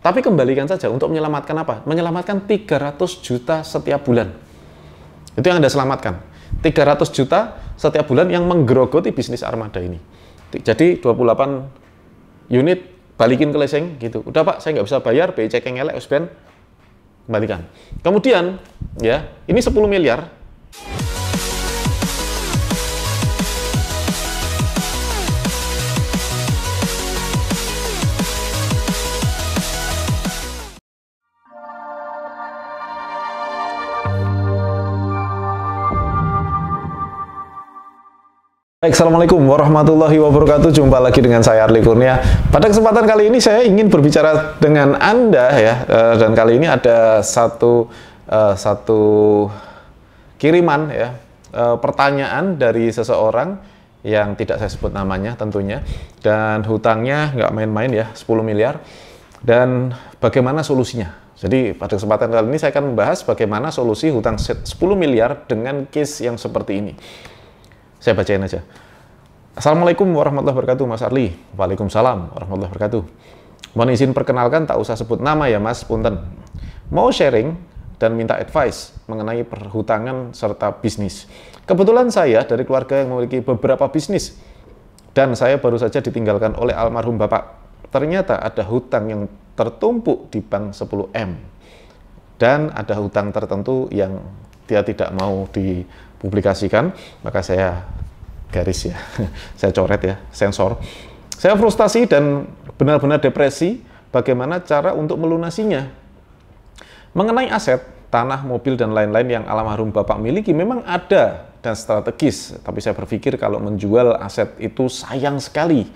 Tapi kembalikan saja untuk menyelamatkan apa? Menyelamatkan 300 juta setiap bulan. Itu yang Anda selamatkan. 300 juta setiap bulan yang menggerogoti bisnis armada ini. Jadi 28 unit balikin ke leasing gitu. Udah Pak, saya nggak bisa bayar, BI checking elek, USBN, kembalikan. Kemudian ya, ini 10 miliar. Baik, Assalamualaikum warahmatullahi wabarakatuh. Jumpa lagi dengan saya Arli Kurnia. Pada kesempatan kali ini saya ingin berbicara dengan Anda ya, dan kali ini ada satu kiriman ya, pertanyaan dari seseorang yang tidak saya sebut namanya tentunya, dan hutangnya nggak main-main ya, 10 miliar, dan bagaimana solusinya. Jadi pada kesempatan kali ini saya akan membahas bagaimana solusi hutang 10 miliar dengan case yang seperti ini. Saya bacain aja. Assalamualaikum warahmatullahi wabarakatuh, Mas Arli. Waalaikumsalam warahmatullahi wabarakatuh. Mohon izin perkenalkan, tak usah sebut nama ya Mas, punten. Mau sharing dan minta advice mengenai perhutangan serta bisnis. Kebetulan saya dari keluarga yang memiliki beberapa bisnis, dan saya baru saja ditinggalkan oleh almarhum Bapak. Ternyata ada hutang yang tertumpuk di bank 10M. Dan ada hutang tertentu yang dia tidak mau dipublikasikan, maka saya garis ya, saya coret ya, sensor. Saya frustasi dan benar-benar depresi bagaimana cara untuk melunasinya. Mengenai aset, tanah, mobil, dan lain-lain yang almarhum Bapak miliki memang ada dan strategis, tapi saya berpikir kalau menjual aset itu sayang sekali.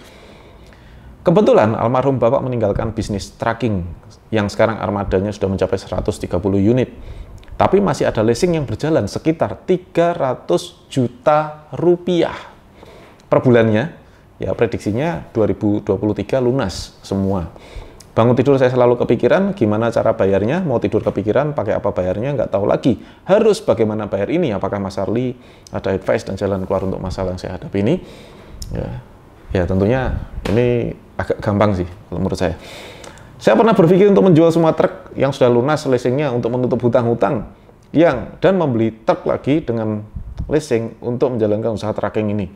Kebetulan almarhum Bapak meninggalkan bisnis tracking yang sekarang armadanya sudah mencapai 130 unit. Tapi masih ada leasing yang berjalan sekitar 300 juta rupiah per bulannya. Ya, prediksinya 2023 lunas semua. Bangun tidur saya selalu kepikiran gimana cara bayarnya, mau tidur kepikiran pakai apa bayarnya, nggak tahu lagi. Harus bagaimana bayar ini, apakah Mas Arli ada advice dan jalan keluar untuk masalah yang saya hadapi ini? Ya tentunya ini agak gampang sih kalau menurut saya. Saya pernah berpikir untuk menjual semua truk yang sudah lunas leasingnya untuk menutup hutang-hutang dan membeli truk lagi dengan leasing untuk menjalankan usaha tracking ini.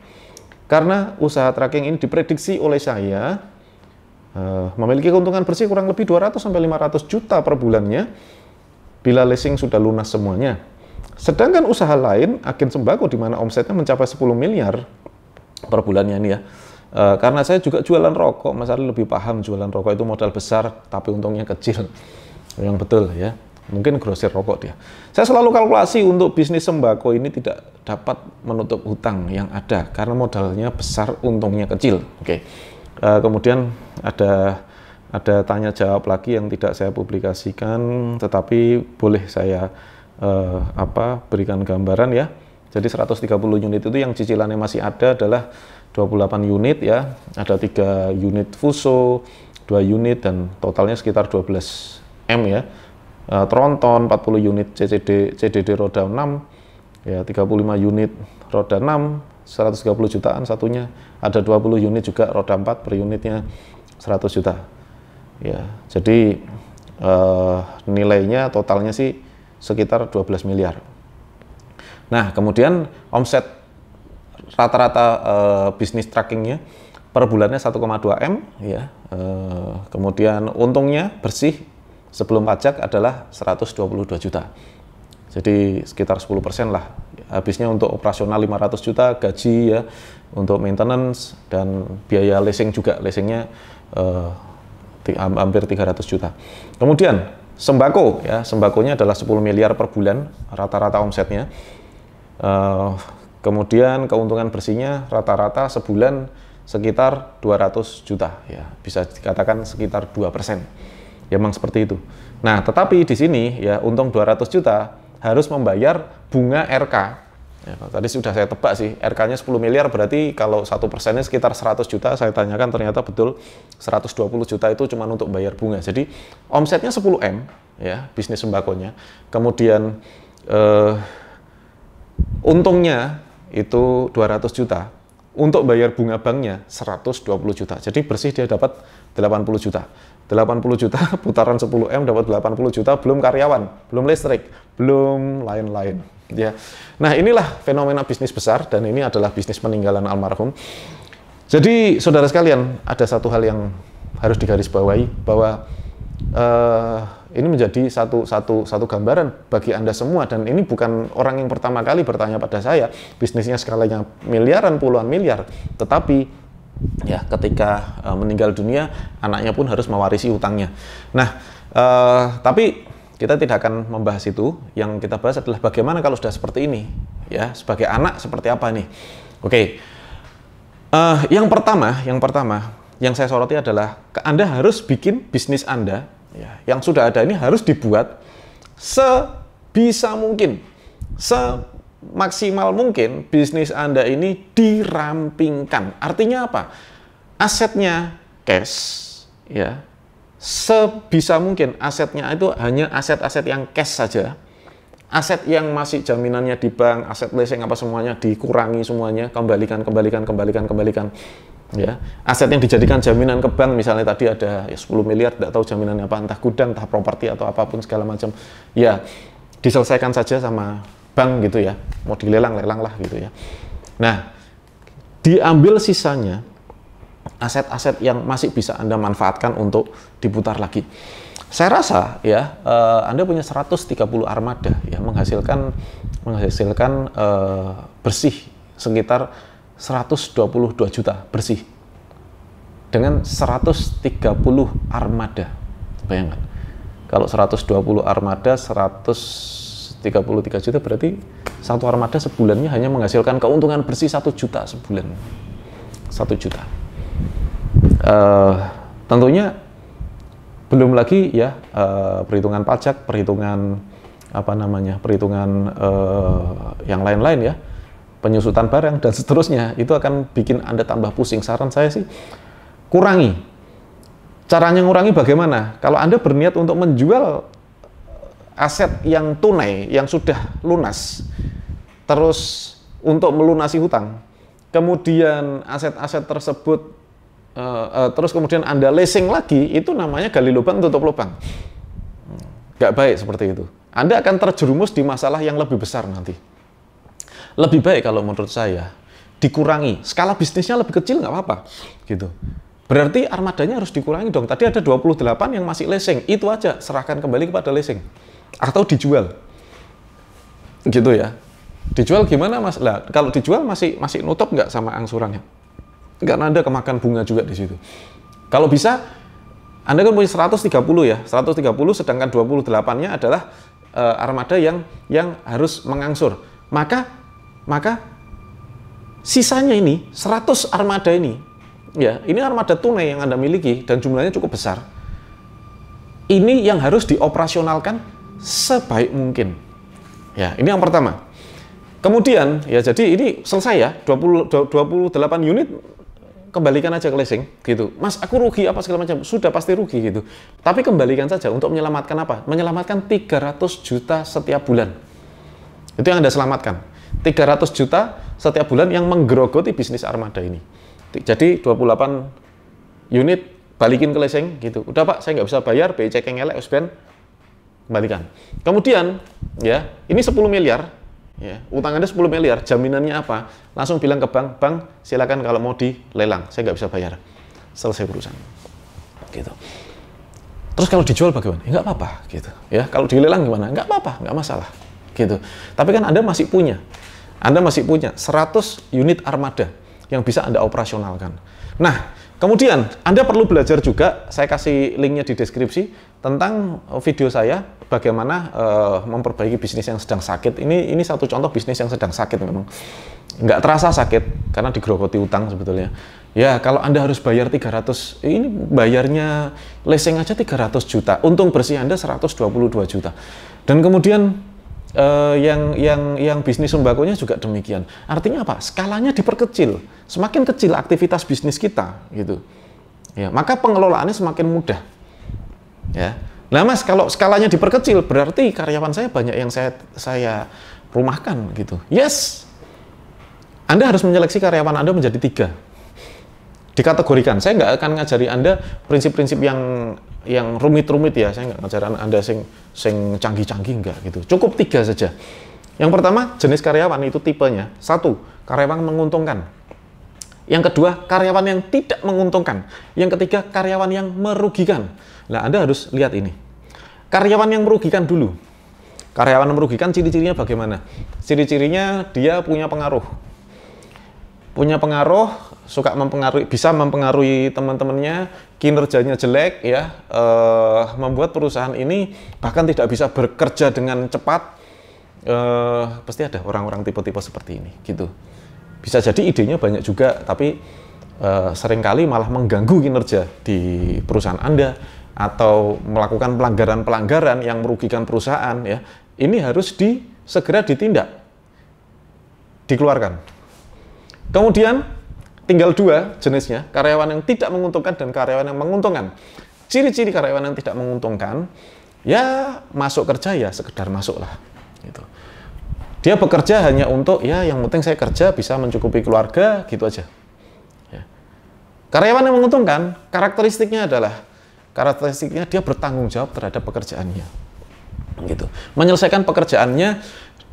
Karena usaha tracking ini diprediksi oleh saya memiliki keuntungan bersih kurang lebih 200-500 juta per bulannya bila leasing sudah lunas semuanya. Sedangkan usaha lain, agen sembako di mana omsetnya mencapai 10 miliar per bulannya ini ya. Karena saya juga jualan rokok, Mas Arli lebih paham jualan rokok itu modal besar tapi untungnya kecil. Yang betul ya, mungkin grosir rokok dia. Saya selalu kalkulasi untuk bisnis sembako ini tidak dapat menutup hutang yang ada karena modalnya besar, untungnya kecil. Oke. Kemudian ada tanya jawab lagi yang tidak saya publikasikan, tetapi boleh saya berikan gambaran ya. Jadi 130 unit itu yang cicilannya masih ada adalah 28 unit ya, ada 3 unit Fuso, 2 unit dan totalnya sekitar 12 M ya. Tronton 40 unit CDD roda 6 ya, 35 unit roda 6, 130 jutaan satunya, ada 20 unit juga roda 4 per unitnya 100 juta. Ya, jadi nilainya totalnya sih sekitar 12 miliar. Nah, kemudian omset rata-rata bisnis trackingnya per bulannya 1,2 M ya. Kemudian untungnya bersih sebelum pajak adalah 122 juta. Jadi sekitar 10% lah. Habisnya untuk operasional 500 juta, gaji ya, untuk maintenance dan biaya leasing juga. Leasingnya hampir 300 juta. Kemudian sembako ya, sembakonya adalah 10 miliar per bulan rata-rata omsetnya. Kemudian keuntungan bersihnya rata-rata sebulan sekitar 200 juta ya, bisa dikatakan sekitar 2%. Ya memang seperti itu. Nah, tetapi di sini ya untung 200 juta harus membayar bunga RK. Ya, tadi sudah saya tebak sih, RK-nya 10 miliar berarti kalau 1%-nya sekitar 100 juta, saya tanyakan ternyata betul 120 juta itu cuma untuk bayar bunga. Jadi omsetnya 10 M ya, bisnis sembakonya. Kemudian untungnya itu 200 juta, untuk bayar bunga banknya 120 juta. Jadi bersih dia dapat 80 juta. 80 juta putaran 10M dapat 80 juta, belum karyawan, belum listrik, belum lain-lain. Ya. Nah, inilah fenomena bisnis besar, dan ini adalah bisnis peninggalan almarhum. Jadi, saudara sekalian, ada satu hal yang harus digarisbawahi, bahwa ini menjadi satu gambaran bagi Anda semua, dan ini bukan orang yang pertama kali bertanya pada saya, bisnisnya skalanya miliaran, puluhan miliar, tetapi ya ketika meninggal dunia, anaknya pun harus mewarisi hutangnya. Nah, tapi kita tidak akan membahas itu. Yang kita bahas adalah bagaimana kalau sudah seperti ini, ya, sebagai anak seperti apa nih? Oke, yang pertama yang saya soroti adalah Anda harus bikin bisnis Anda, ya, yang sudah ada ini harus dibuat sebisa mungkin, semaksimal mungkin bisnis Anda ini dirampingkan. Artinya apa? Asetnya cash, ya. Sebisa mungkin asetnya itu hanya aset-aset yang cash saja. Aset yang masih jaminannya di bank, aset leasing apa semuanya dikurangi semuanya, kembalikan. Ya. Aset yang dijadikan jaminan ke bank, misalnya tadi ada 10 miliar, tidak tahu jaminannya apa, entah gudang, entah properti atau apapun segala macam. Ya, diselesaikan saja sama bank gitu ya. Mau dilelang lah gitu ya. Nah, diambil sisanya aset-aset yang masih bisa Anda manfaatkan untuk diputar lagi. Saya rasa ya, Anda punya 130 armada ya, menghasilkan bersih sekitar 122 juta bersih dengan 130 armada. Bayangkan, kalau 120 armada 133 juta, berarti satu armada sebulannya hanya menghasilkan keuntungan bersih 1 juta sebulan. 1 juta. Tentunya belum lagi ya perhitungan pajak, perhitungan yang lain-lain ya, penyusutan barang dan seterusnya, itu akan bikin Anda tambah pusing. Saran saya sih kurangi. Caranya ngurangi bagaimana? Kalau Anda berniat untuk menjual aset yang tunai yang sudah lunas, terus untuk melunasi hutang, kemudian aset-aset tersebut terus kemudian Anda leasing lagi, itu namanya gali lubang tutup lubang. Nggak baik seperti itu. Anda akan terjerumus di masalah yang lebih besar nanti. Lebih baik kalau menurut saya dikurangi. Skala bisnisnya lebih kecil nggak apa-apa, gitu. Berarti armadanya harus dikurangi dong. Tadi ada 28 yang masih leasing, itu aja serahkan kembali kepada leasing atau dijual, gitu ya. Dijual gimana mas? Lah, kalau dijual masih nutup nggak sama angsurannya? Karena Anda kemakan bunga juga di situ. Kalau bisa, Anda kan punya 130 ya, 130 sedangkan 28-nya adalah armada yang harus mengangsur. Maka sisanya ini 100 armada ini, ya, ini armada tunai yang Anda miliki dan jumlahnya cukup besar. Ini yang harus dioperasionalkan sebaik mungkin. Ya, ini yang pertama. Kemudian ya, jadi ini selesai ya, 28 unit kembalikan aja ke leasing gitu. Mas, aku rugi apa segala macam, sudah pasti rugi gitu. Tapi kembalikan saja untuk menyelamatkan apa? Menyelamatkan 300 juta setiap bulan. Itu yang Anda selamatkan. 300 juta setiap bulan yang menggerogoti bisnis armada ini. Jadi 28 unit balikin ke leasing gitu. Udah Pak, saya nggak bisa bayar, BI checking elek, USBN, kembalikan. Kemudian ya, ini 10 miliar. Ya, utang Anda 10 miliar, jaminannya apa? Langsung bilang ke bank, silakan kalau mau dilelang, saya nggak bisa bayar. Selesai urusan. Gitu. Terus kalau dijual bagaimana? Ya, nggak apa-apa, gitu. Ya, kalau dilelang gimana? Nggak apa-apa, nggak masalah. Gitu. Tapi kan Anda masih punya 100 unit armada yang bisa Anda operasionalkan. Nah, kemudian Anda perlu belajar juga, saya kasih linknya di deskripsi, tentang video saya bagaimana memperbaiki bisnis yang sedang sakit. Ini satu contoh bisnis yang sedang sakit memang. Nggak terasa sakit karena digerogoti utang sebetulnya. Ya, kalau Anda harus bayar 300, ini bayarnya leasing aja 300 juta. Untung bersih Anda 122 juta. Dan kemudian yang bisnis sembakonya juga demikian. Artinya apa? Skalanya diperkecil. Semakin kecil aktivitas bisnis kita, gitu. Ya, maka pengelolaannya semakin mudah. Ya. Nah, Mas, kalau skalanya diperkecil, berarti karyawan saya banyak yang saya rumahkan, gitu. Yes. Anda harus menyeleksi karyawan Anda menjadi 3. dikategorikan. Saya nggak akan ngajari Anda prinsip-prinsip yang rumit-rumit ya. Saya nggak ngajarin Anda sing canggih-canggih, enggak gitu. Cukup 3 saja. Yang pertama, jenis karyawan itu tipenya. 1, karyawan menguntungkan. Yang kedua, karyawan yang tidak menguntungkan. Yang ketiga, karyawan yang merugikan. Nah, Anda harus lihat ini. Karyawan yang merugikan dulu. Karyawan yang merugikan ciri-cirinya bagaimana? Ciri-cirinya dia punya pengaruh. Punya pengaruh, suka mempengaruhi, bisa mempengaruhi teman-temannya, kinerjanya jelek ya, membuat perusahaan ini bahkan tidak bisa bekerja dengan cepat. Pasti ada orang-orang tipe-tipe seperti ini gitu. Bisa jadi idenya banyak juga, tapi seringkali malah mengganggu kinerja di perusahaan Anda atau melakukan pelanggaran-pelanggaran yang merugikan perusahaan ya. Ini harus segera ditindak, dikeluarkan. Kemudian tinggal 2 jenisnya, karyawan yang tidak menguntungkan dan karyawan yang menguntungkan. Ciri-ciri karyawan yang tidak menguntungkan, ya masuk kerja ya sekedar masuk lah. Gitu. Dia bekerja hanya untuk ya yang penting saya kerja bisa mencukupi keluarga gitu aja. Ya. Karyawan yang menguntungkan karakteristiknya dia bertanggung jawab terhadap pekerjaannya, gitu. Menyelesaikan pekerjaannya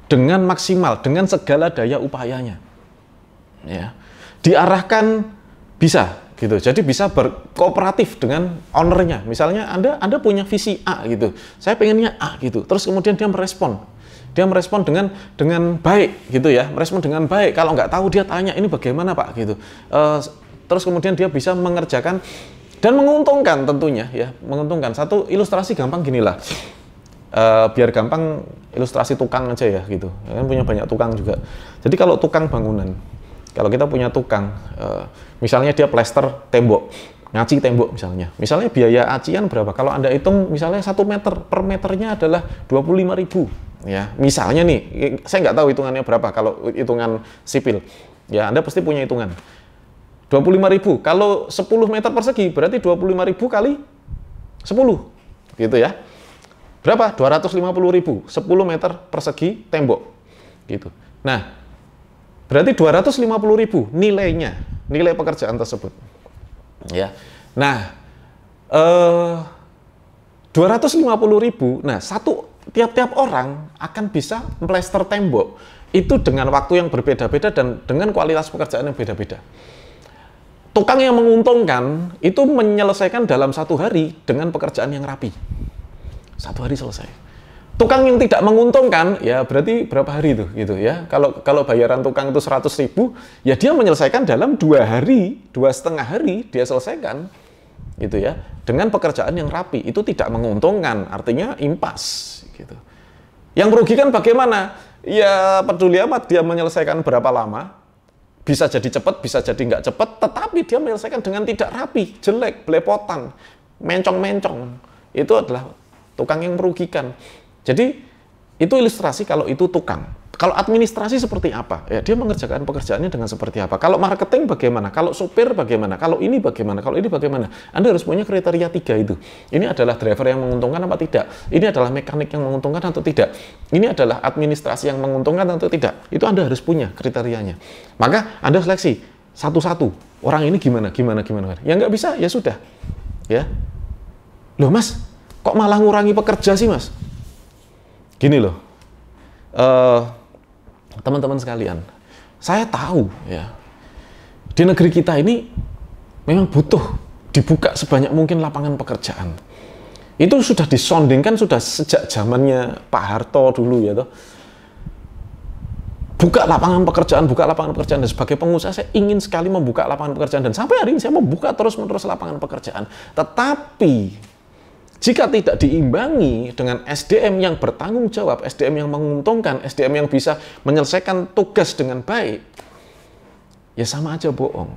dengan maksimal, dengan segala daya upayanya. Ya. Diarahkan bisa gitu. Jadi bisa berkooperatif dengan ownernya. Misalnya Anda punya visi A gitu. Saya pengennya A gitu. Terus kemudian dia merespon. Dia merespon dengan baik gitu ya. Merespon dengan baik. Kalau nggak tahu dia tanya ini bagaimana Pak gitu. Terus kemudian dia bisa mengerjakan dan menguntungkan tentunya ya. Menguntungkan. Satu ilustrasi gampang ginilah. Biar gampang ilustrasi tukang aja ya gitu. Kan punya banyak tukang juga. Jadi kalau tukang bangunan, kalau kita punya tukang, misalnya dia plester tembok, ngaci tembok misalnya. Misalnya biaya acian berapa? Kalau Anda hitung misalnya 1 meter per meternya adalah 25.000. Ya, misalnya nih, saya nggak tahu hitungannya berapa kalau hitungan sipil. Ya, Anda pasti punya hitungan. 25.000. Kalau 10 meter persegi berarti 25.000 kali 10. Gitu ya. Berapa? 250.000. 10 meter persegi tembok. Gitu. Nah, berarti 250.000 nilainya, nilai pekerjaan tersebut. Ya. Nah, 250.000. Nah, tiap-tiap orang akan bisa plester tembok itu dengan waktu yang berbeda-beda dan dengan kualitas pekerjaan yang beda-beda. Tukang yang menguntungkan itu menyelesaikan dalam 1 hari dengan pekerjaan yang rapi. 1 hari selesai. Tukang yang tidak menguntungkan ya berarti berapa hari itu gitu ya. Kalau bayaran tukang itu 100.000, ya dia menyelesaikan dalam 2 hari, 2,5 hari dia selesaikan. Gitu ya. Dengan pekerjaan yang rapi, itu tidak menguntungkan, artinya impas gitu. Yang merugikan bagaimana? Ya peduli amat dia menyelesaikan berapa lama, bisa jadi cepat, bisa jadi nggak cepat, tetapi dia menyelesaikan dengan tidak rapi, jelek, belepotan, mencong-mencong. Itu adalah tukang yang merugikan. Jadi itu ilustrasi kalau itu tukang. Kalau administrasi seperti apa? Ya, dia mengerjakan pekerjaannya dengan seperti apa? Kalau marketing bagaimana? Kalau supir bagaimana? Kalau ini bagaimana? Kalau ini bagaimana? Anda harus punya kriteria 3 itu. Ini adalah driver yang menguntungkan apa tidak? Ini adalah mekanik yang menguntungkan atau tidak? Ini adalah administrasi yang menguntungkan atau tidak? Itu Anda harus punya kriterianya. Maka Anda seleksi satu-satu. Orang ini gimana? Ya nggak bisa, ya sudah. Ya. Loh Mas, kok malah ngurangi pekerja sih Mas? Gini loh. Teman-teman sekalian, saya tahu ya di negeri kita ini memang butuh dibuka sebanyak mungkin lapangan pekerjaan. Itu sudah disondingkan sudah sejak zamannya Pak Harto dulu ya toh. Buka lapangan pekerjaan dan sebagai pengusaha saya ingin sekali membuka lapangan pekerjaan dan sampai hari ini saya membuka terus-menerus lapangan pekerjaan. Tetapi jika tidak diimbangi dengan SDM yang bertanggung jawab, SDM yang menguntungkan, SDM yang bisa menyelesaikan tugas dengan baik, ya sama aja bohong.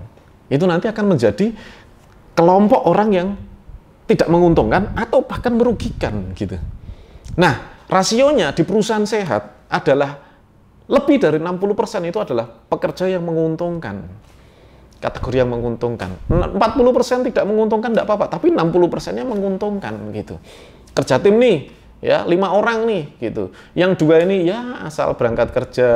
Itu nanti akan menjadi kelompok orang yang tidak menguntungkan atau bahkan merugikan gitu. Nah, rasionya di perusahaan sehat adalah lebih dari 60% itu adalah pekerja yang menguntungkan. Kategori yang menguntungkan. 40% tidak menguntungkan tidak apa-apa, tapi 60%-nya menguntungkan gitu. Kerja tim nih, ya 5 orang nih gitu. Yang 2 ini ya asal berangkat kerja,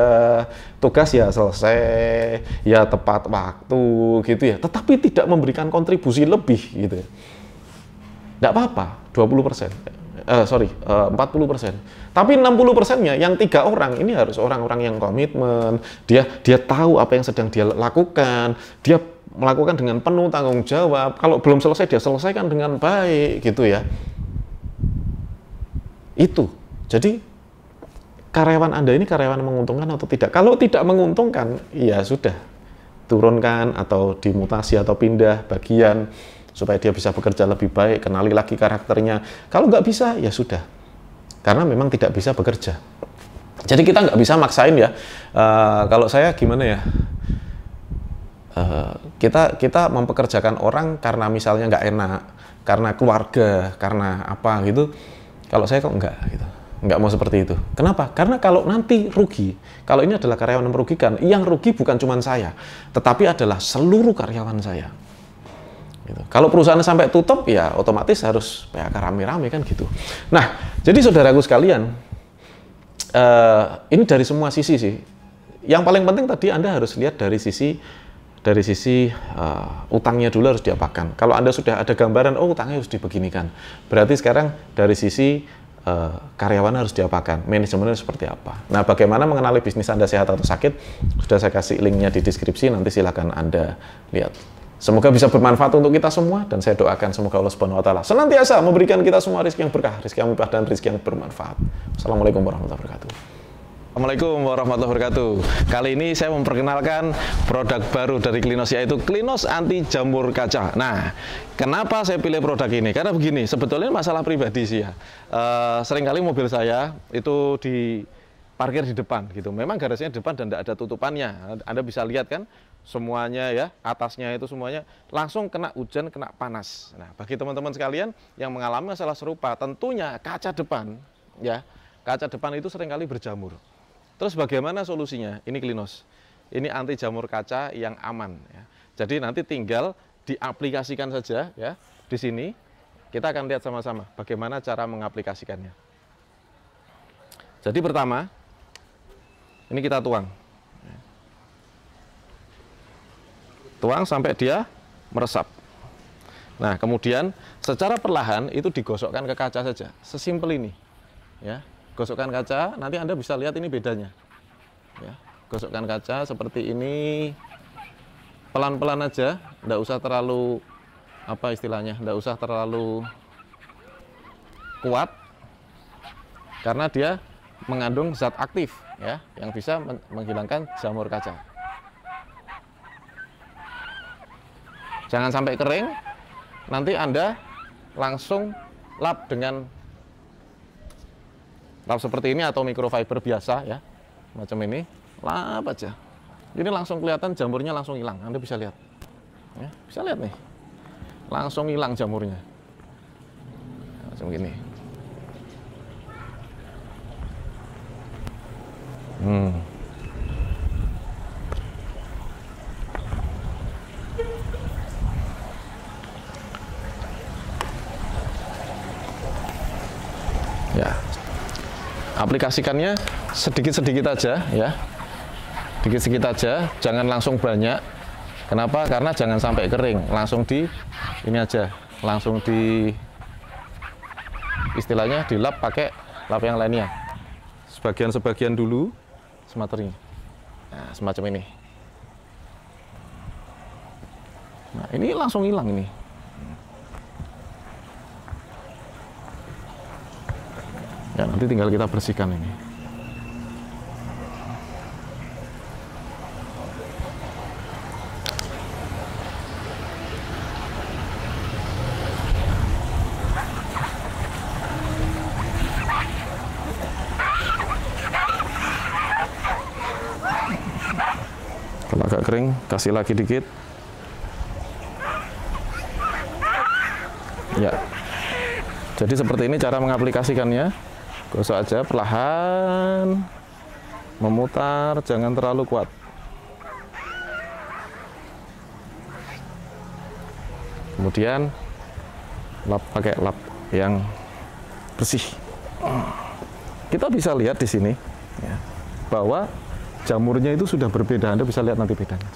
tugas ya selesai, ya tepat waktu gitu ya. Tetapi tidak memberikan kontribusi lebih gitu. Nggak apa-apa, 20%. 40%. Tapi 60%-nya yang 3 orang ini harus orang-orang yang komitmen. Dia tahu apa yang sedang dia lakukan. Dia melakukan dengan penuh tanggung jawab. Kalau belum selesai dia selesaikan dengan baik gitu ya. Itu. Jadi karyawan Anda ini karyawan menguntungkan atau tidak? Kalau tidak menguntungkan, ya sudah. Turunkan atau dimutasi atau pindah bagian supaya dia bisa bekerja lebih baik, kenali lagi karakternya. Kalau nggak bisa, ya sudah. Karena memang tidak bisa bekerja. Jadi kita nggak bisa maksain ya. Kalau saya gimana ya? Kita mempekerjakan orang karena misalnya nggak enak, karena keluarga, karena apa gitu. Kalau saya kok nggak mau seperti itu. Kenapa? Karena kalau nanti rugi, kalau ini adalah karyawan yang merugikan, yang rugi bukan cuma saya, tetapi adalah seluruh karyawan saya. Gitu. Kalau perusahaan sampai tutup, ya otomatis harus PHK rame-rame kan gitu. Nah, jadi saudaraku sekalian, ini dari semua sisi sih. Yang paling penting tadi Anda harus lihat dari sisi utangnya dulu harus diapakan. Kalau Anda sudah ada gambaran, oh utangnya harus dibeginikan, berarti sekarang dari sisi karyawan harus diapakan, manajemennya seperti apa. Nah, bagaimana mengenali bisnis Anda sehat atau sakit? Sudah saya kasih linknya di deskripsi, nanti silakan Anda lihat. Semoga bisa bermanfaat untuk kita semua, dan saya doakan semoga Allah Subhanahu wa Ta'ala senantiasa memberikan kita semua rezeki yang berkah, rezeki yang melimpah, dan rezeki yang bermanfaat. Assalamualaikum warahmatullahi wabarakatuh. Assalamualaikum warahmatullahi wabarakatuh. Kali ini saya memperkenalkan produk baru dari Klinos, yaitu Klinos Anti Jamur Kaca. Nah, kenapa saya pilih produk ini? Karena begini, sebetulnya masalah pribadi sih ya. Seringkali mobil saya itu diparkir di depan gitu. Memang garasinya di depan dan tidak ada tutupannya. Anda bisa lihat kan, semuanya ya, atasnya itu semuanya langsung kena hujan, kena panas. Nah, bagi teman-teman sekalian yang mengalami masalah serupa, tentunya kaca depan ya, kaca depan itu seringkali berjamur. Terus bagaimana solusinya? Ini Klinos. Ini anti jamur kaca yang aman ya. Jadi nanti tinggal diaplikasikan saja ya. Di sini kita akan lihat sama-sama bagaimana cara mengaplikasikannya. Jadi pertama, ini kita tuang. Tuang sampai dia meresap. Nah, kemudian secara perlahan itu digosokkan ke kaca saja. Sesimpel ini. Ya, gosokkan kaca, nanti Anda bisa lihat ini bedanya. Ya, gosokkan kaca seperti ini. Pelan-pelan aja, enggak usah terlalu apa istilahnya, enggak usah terlalu kuat. Karena dia mengandung zat aktif ya, yang bisa menghilangkan jamur kaca. Jangan sampai kering, nanti Anda langsung lap dengan lap seperti ini atau microfiber biasa ya, macam ini, lap aja. Ini langsung kelihatan jamurnya langsung hilang, Anda bisa lihat. Ya, bisa lihat nih, langsung hilang jamurnya. Macam gini. Ya, aplikasikannya sedikit-sedikit aja ya, sedikit-sedikit aja, jangan langsung banyak. Kenapa? Karena jangan sampai kering, langsung di ini aja, langsung di istilahnya dilap pakai lap yang lainnya. Sebagian-sebagian dulu, semateri. Nah, semacam ini. Nah, ini langsung hilang ini. Ya, nanti tinggal kita bersihkan ini. Kalau agak kering, kasih lagi dikit. Ya. Jadi seperti ini cara mengaplikasikannya. Gosok aja perlahan, memutar, jangan terlalu kuat. Kemudian lap pakai lap yang bersih. Kita bisa lihat di sini ya, bahwa jamurnya itu sudah berbeda. Anda bisa lihat nanti bedanya.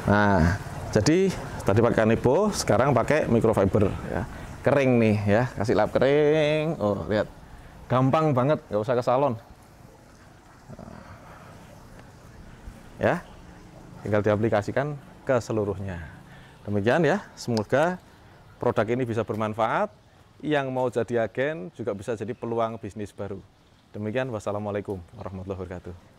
Nah, jadi tadi pakai Kanebo, sekarang pakai microfiber ya. Kering nih ya, kasih lap kering. Oh, lihat. Gampang banget, nggak usah ke salon. Ya. Tinggal diaplikasikan ke seluruhnya. Demikian ya, semoga produk ini bisa bermanfaat. Yang mau jadi agen juga bisa jadi peluang bisnis baru. Demikian, wassalamualaikum warahmatullahi wabarakatuh.